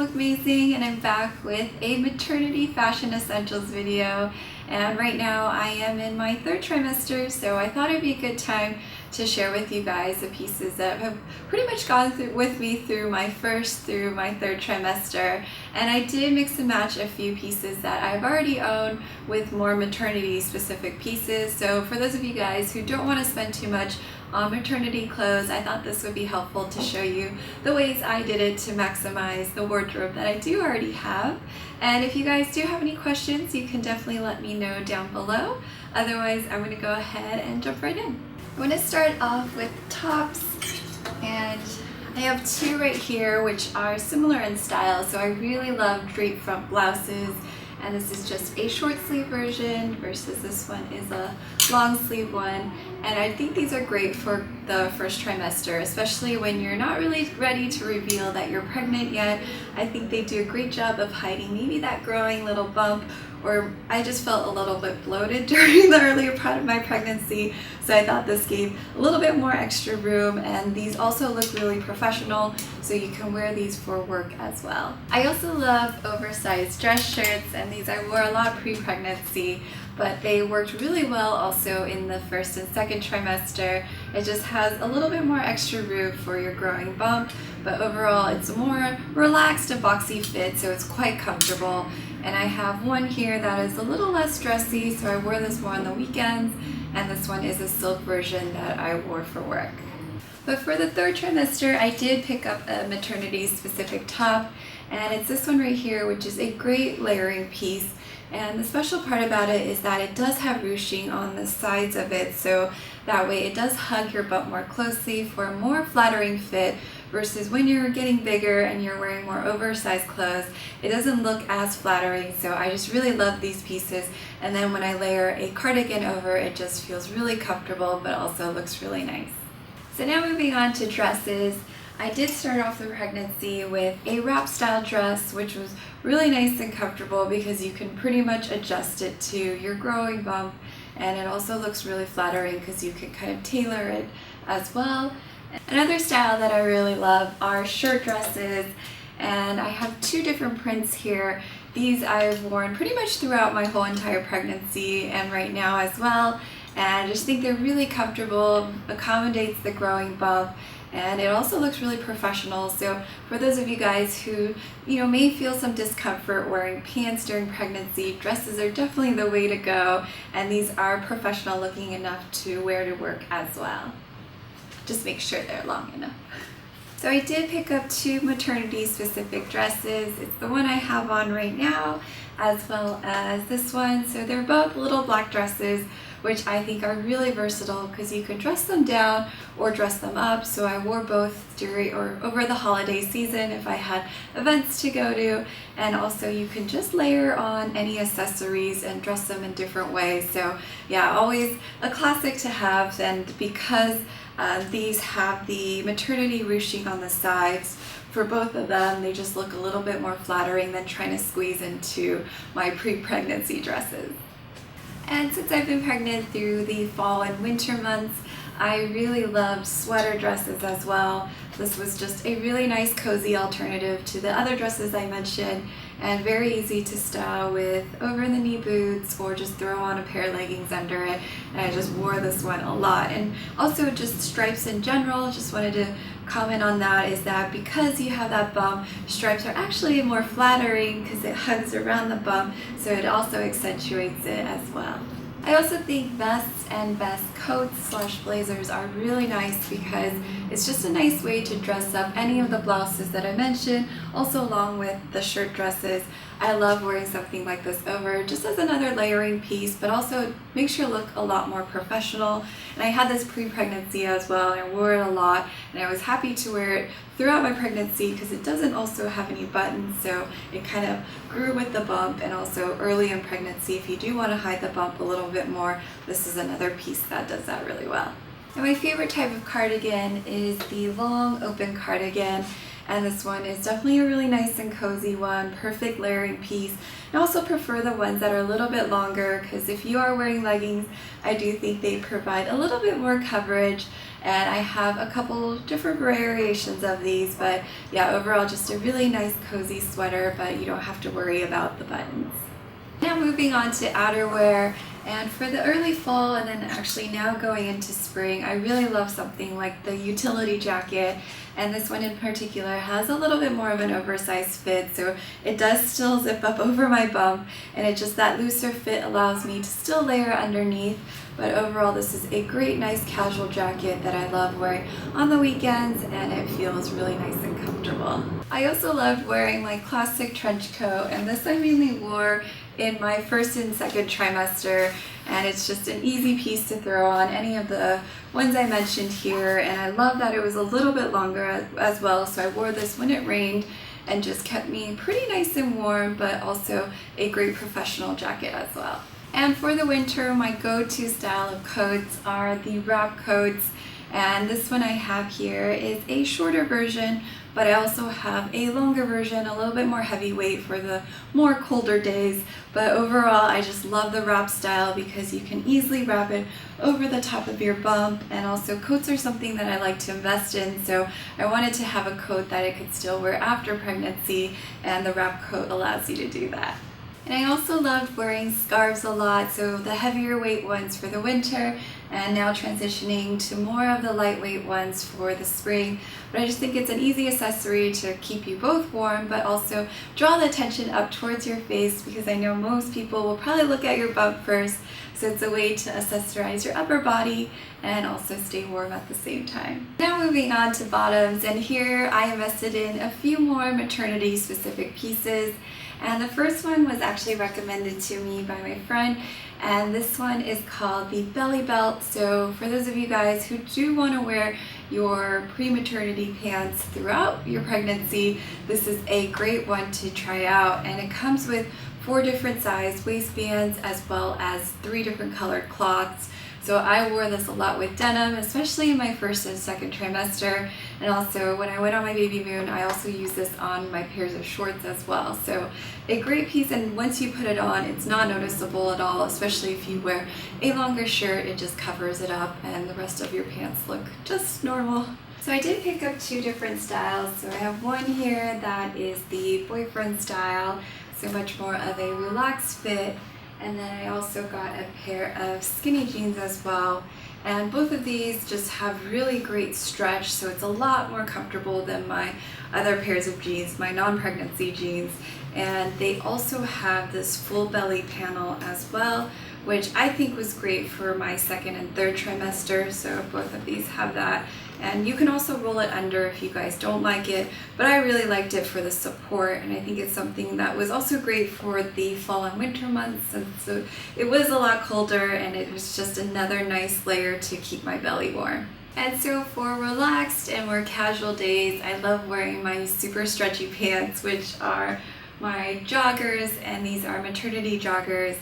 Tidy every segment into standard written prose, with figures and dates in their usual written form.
LookMazing, and I'm back with a maternity fashion essentials video. And right now I am in my third trimester, so I thought it'd be a good time to share with you guys the pieces that have pretty much gone with me through my first through my third trimester. And I did mix and match a few pieces that I've already owned with more maternity specific pieces. So for those of you guys who don't want to spend too much on maternity clothes, I thought this would be helpful to show you the ways I did it to maximize the wardrobe that I do already have. And if you guys do have any questions, you can definitely let me know down below. Otherwise, I'm going to go ahead and jump right in. I'm going to start off with tops, and I have two right here which are similar in style. So I really love drape front blouses, and this is just a short sleeve version versus this one is a long sleeve one. And I think these are great for the first trimester, especially when you're not really ready to reveal that you're pregnant yet. I think they do a great job of hiding maybe that growing little bump, or I just felt a little bit bloated during the earlier part of my pregnancy, so I thought this gave a little bit more extra room. And these also look really professional, so you can wear these for work as well. I also love oversized dress shirts, and these I wore a lot pre-pregnancy, but they worked really well also in the first and second trimester. It just has a little bit more extra room for your growing bump, but overall it's a more relaxed and boxy fit, so it's quite comfortable. And I have one here that is a little less dressy, so I wore this more on the weekends, and this one is a silk version that I wore for work. But for the third trimester, I did pick up a maternity specific top, and it's this one right here, which is a great layering piece. And the special part about it is that it does have ruching on the sides of it, so that way it does hug your butt more closely for a more flattering fit, versus when you're getting bigger and you're wearing more oversized clothes, it doesn't look as flattering. So I just really love these pieces, and then when I layer a cardigan over, it just feels really comfortable but also looks really nice. So now moving on to dresses. I did start off the pregnancy with a wrap style dress, which was really nice and comfortable because you can pretty much adjust it to your growing bump, and it also looks really flattering because you can kind of tailor it as well. Another style that I really love are shirt dresses, and I have two different prints here. These I've worn pretty much throughout my whole entire pregnancy and right now as well, and I just think they're really comfortable, accommodates the growing bump, and it also looks really professional. So for those of you guys who may feel some discomfort wearing pants during pregnancy, dresses are definitely the way to go, and these are professional looking enough to wear to work as well. Just make sure they're long enough. So I did pick up two maternity specific dresses. It's the one I have on right now as well as this one. So they're both little black dresses, which I think are really versatile because you could dress them down or dress them up. So I wore both during or over the holiday season if I had events to go to, and also you can just layer on any accessories and dress them in different ways. So yeah, always a classic to have. And because these have the maternity ruching on the sides for both of them, they just look a little bit more flattering than trying to squeeze into my pre-pregnancy dresses. And since I've been pregnant through the fall and winter months, I really love sweater dresses as well. This was just a really nice cozy alternative to the other dresses I mentioned, and very easy to style with over-the-knee boots or just throw on a pair of leggings under it. And I just wore this one a lot. And also just stripes in general, just wanted to comment on that, is that because you have that bump, stripes are actually more flattering because it hugs around the bump, so it also accentuates it as well. I also think vests and vest coats / blazers are really nice because it's just a nice way to dress up any of the blouses that I mentioned, also along with the shirt dresses. I love wearing something like this over just as another layering piece, but also makes you look a lot more professional. And I had this pre-pregnancy as well, and I wore it a lot, and I was happy to wear it throughout my pregnancy because it doesn't also have any buttons, so it kind of grew with the bump. And also early in pregnancy, if you do want to hide the bump a little bit more, this is another piece that does that really well. And my favorite type of cardigan is the long open cardigan. and this one is definitely a really nice and cozy one, perfect layering piece. I also prefer the ones that are a little bit longer because if you are wearing leggings, I do think they provide a little bit more coverage, and I have a couple different variations of these, but yeah, overall just a really nice cozy sweater, but you don't have to worry about the buttons. Now moving on to outerwear, and for the early fall and then actually now going into spring, I really love something like the utility jacket, and this one in particular has a little bit more of an oversized fit, so it does still zip up over my bum, and it just that looser fit allows me to still layer underneath. But overall, this is a great, nice casual jacket that I love wearing on the weekends, and it feels really nice and comfortable. I also loved wearing my classic trench coat, and this I mainly wore in my first and second trimester, and it's just an easy piece to throw on any of the ones I mentioned here, and I love that it was a little bit longer as well, so I wore this when it rained and just kept me pretty nice and warm, but also a great professional jacket as well. And for the winter, my go-to style of coats are the wrap coats, and this one I have here is a shorter version, but I also have a longer version, a little bit more heavyweight for the more colder days. But overall, I just love the wrap style because you can easily wrap it over the top of your bump, and also coats are something that I like to invest in, so I wanted to have a coat that I could still wear after pregnancy, and the wrap coat allows you to do that. And I also loved wearing scarves a lot, so the heavier weight ones for the winter, and now transitioning to more of the lightweight ones for the spring. But I just think it's an easy accessory to keep you both warm, but also draw the attention up towards your face, because I know most people will probably look at your bump first, so it's a way to accessorize your upper body and also stay warm at the same time. Now moving on to bottoms, and here I invested in a few more maternity specific pieces. And the first one was actually recommended to me by my friend, and this one is called the belly belt. So for those of you guys who do want to wear your pre-maternity pants throughout your pregnancy, this is a great one to try out, and it comes with 4 different size waistbands as well as 3 different colored cloths. So I wore this a lot with denim, especially in my first and second trimester, and also when I went on my baby moon, I also used this on my pairs of shorts as well. So a great piece, and once you put it on, it's not noticeable at all, especially if you wear a longer shirt, it just covers it up and the rest of your pants look just normal. So I did pick up 2 different styles. So I have one here that is the boyfriend style, so much more of a relaxed fit. And then I also got a pair of skinny jeans as well. And both of these just have really great stretch, so it's a lot more comfortable than my other pairs of jeans, my non-pregnancy jeans. And they also have this full belly panel as well, which I think was great for my second and third trimester. So both of these have that. And you can also roll it under if you guys don't like it, but I really liked it for the support, and I think it's something that was also great for the fall and winter months, and so it was a lot colder, and it was just another nice layer to keep my belly warm. And so for relaxed and more casual days, I love wearing my super stretchy pants, which are my joggers, and these are maternity joggers.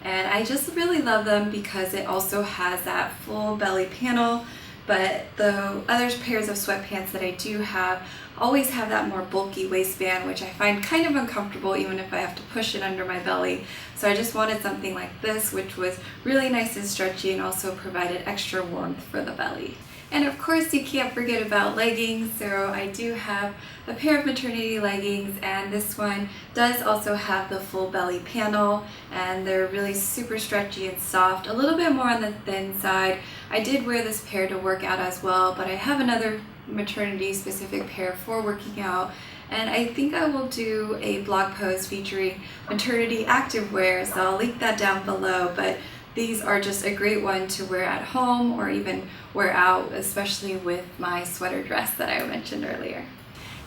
And I just really love them because it also has that full belly panel. But the other pairs of sweatpants that I do have always have that more bulky waistband, which I find kind of uncomfortable even if I have to push it under my belly. So I just wanted something like this, which was really nice and stretchy and also provided extra warmth for the belly. And of course you can't forget about leggings, so I do have a pair of maternity leggings, and this one does also have the full belly panel, and they're really super stretchy and soft, a little bit more on the thin side. I did wear this pair to work out as well, but I have another maternity specific pair for working out, and I think I will do a blog post featuring maternity activewear, so I'll link that down below. But these are just a great one to wear at home or even wear out, especially with my sweater dress that I mentioned earlier.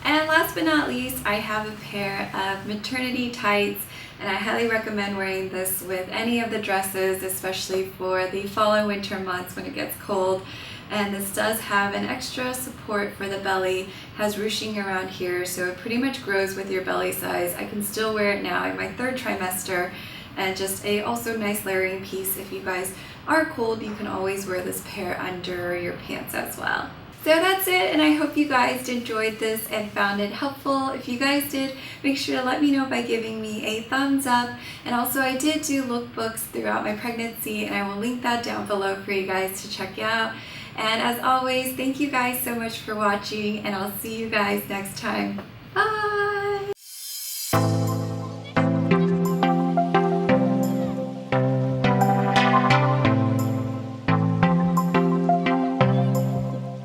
And last but not least, I have a pair of maternity tights, and I highly recommend wearing this with any of the dresses, especially for the fall and winter months when it gets cold. And this does have an extra support for the belly, has ruching around here, so it pretty much grows with your belly size. I can still wear it now in my third trimester, and just a also nice layering piece. If you guys are cold, you can always wear this pair under your pants as well. So that's it, and I hope you guys enjoyed this and found it helpful. If you guys did, make sure to let me know by giving me a thumbs up. And also I did do lookbooks throughout my pregnancy, and I will link that down below for you guys to check out. And as always, thank you guys so much for watching, and I'll see you guys next time. Bye!